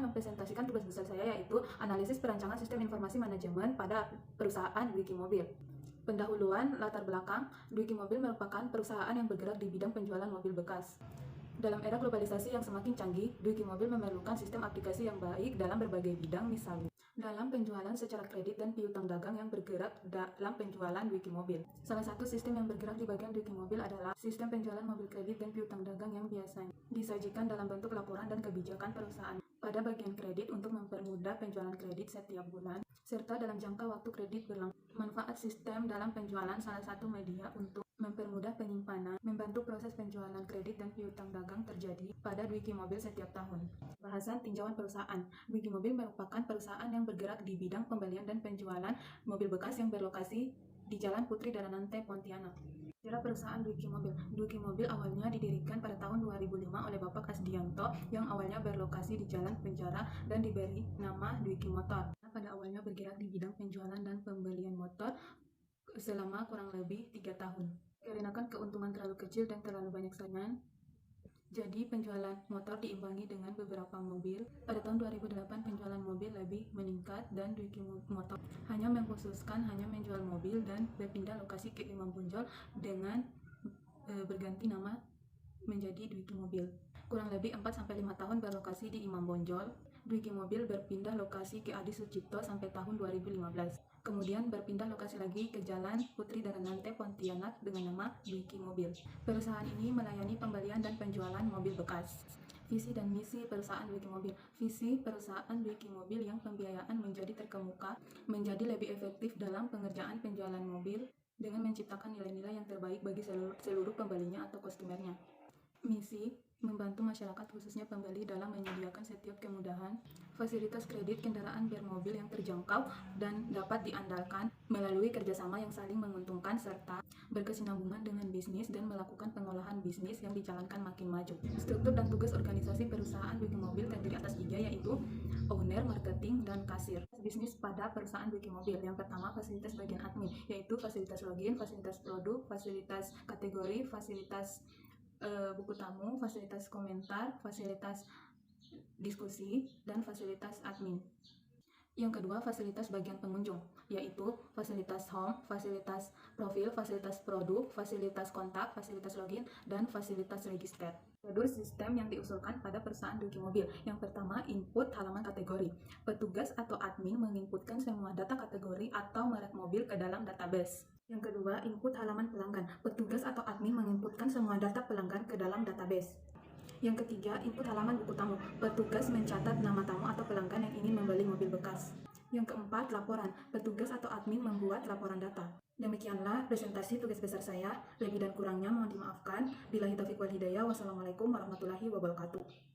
akan mempresentasikan tugas besar saya, yaitu analisis perancangan sistem informasi manajemen pada perusahaan Dwiki Mobil. Pendahuluan latar belakang, Dwiki Mobil merupakan perusahaan yang bergerak di bidang penjualan mobil bekas. Dalam era globalisasi yang semakin canggih, Dwiki Mobil memerlukan sistem aplikasi yang baik dalam berbagai bidang, misalnya dalam penjualan secara kredit dan piutang dagang yang bergerak dalam penjualan Dwiki Mobil. Salah satu sistem yang bergerak di bagian Dwiki Mobil adalah sistem penjualan mobil kredit dan piutang dagang yang biasanya disajikan dalam bentuk laporan dan kebijakan perusahaan pada bagian kredit untuk mempermudah penjualan kredit setiap bulan, serta dalam jangka waktu kredit berlangsung. Manfaat sistem dalam penjualan salah satu media untuk mempermudah penyimpanan, membantu proses penjualan kredit dan piutang dagang terjadi pada Dwiki Mobil setiap tahun. Bahasan tinjauan perusahaan. Dwiki Mobil merupakan perusahaan yang bergerak di bidang pembelian dan penjualan mobil bekas yang berlokasi di Jalan Putri Daranante, Pontianak. Sejarah perusahaan Dwiki Mobil. Dwiki Mobil awalnya didirikan pada tahun 2005 oleh Bapak Kasdianto yang awalnya berlokasi di Jalan Penjara dan diberi nama Dwiki Motor. Pada awalnya bergerak di bidang penjualan dan pembelian motor selama kurang lebih 3 tahun. Dikarenakan keuntungan terlalu kecil dan terlalu banyak saingan, jadi penjualan motor diimbangi dengan beberapa mobil. Pada tahun 2008 penjualan mobil lebih meningkat dan Dwiki Motor hanya menjual mobil dan berpindah lokasi ke Imam Bonjol dengan berganti nama menjadi Dwiki Mobil. Kurang lebih 4-5 tahun berlokasi di Imam Bonjol, Dwiki Mobil berpindah lokasi ke Adi Sucipto sampai tahun 2015. Kemudian berpindah lokasi lagi ke Jalan Putri Daranante, Pontianak dengan nama Dwiki Mobil. Perusahaan ini melayani pembelian dan penjualan mobil bekas. Visi dan misi perusahaan Dwiki Mobil. Visi perusahaan Dwiki Mobil yang pembiayaan menjadi terkemuka, menjadi lebih efektif dalam pengerjaan penjualan mobil dengan menciptakan nilai-nilai yang terbaik bagi seluruh pembelinya atau customernya. Misi, membantu masyarakat khususnya pembeli dalam menyediakan setiap kemudahan, fasilitas kredit kendaraan bermobil yang terjangkau dan dapat diandalkan melalui kerjasama yang saling menguntungkan serta berkesinambungan dengan bisnis dan melakukan pengolahan bisnis yang dijalankan makin maju. Struktur dan tugas organisasi perusahaan Dwiki Mobil terdiri atas 3, yaitu owner, marketing, dan kasir. Bisnis pada perusahaan Dwiki Mobil. Yang pertama, fasilitas bagian admin, yaitu fasilitas login, fasilitas produk, fasilitas kategori, fasilitas buku tamu, fasilitas komentar, fasilitas diskusi, dan fasilitas admin. Yang kedua, fasilitas bagian pengunjung, yaitu fasilitas home, fasilitas profil, fasilitas produk, fasilitas kontak, fasilitas login, dan fasilitas register. Prosedur sistem yang diusulkan pada perusahaan Dwiki Mobil. Yang pertama, input halaman kategori. Petugas atau admin menginputkan semua data kategori atau merek mobil ke dalam database. Yang kedua, input halaman pelanggan. Petugas atau admin menginputkan semua data pelanggan ke dalam database. Yang ketiga, input halaman buku tamu. Petugas mencatat nama tamu atau pelanggan yang ingin membeli mobil bekas. Yang keempat, laporan. Petugas atau admin membuat laporan data. Demikianlah presentasi tugas besar saya. Lebih dan kurangnya mohon dimaafkan. Billahi taufiq wal hidayah. Wassalamualaikum warahmatullahi wabarakatuh.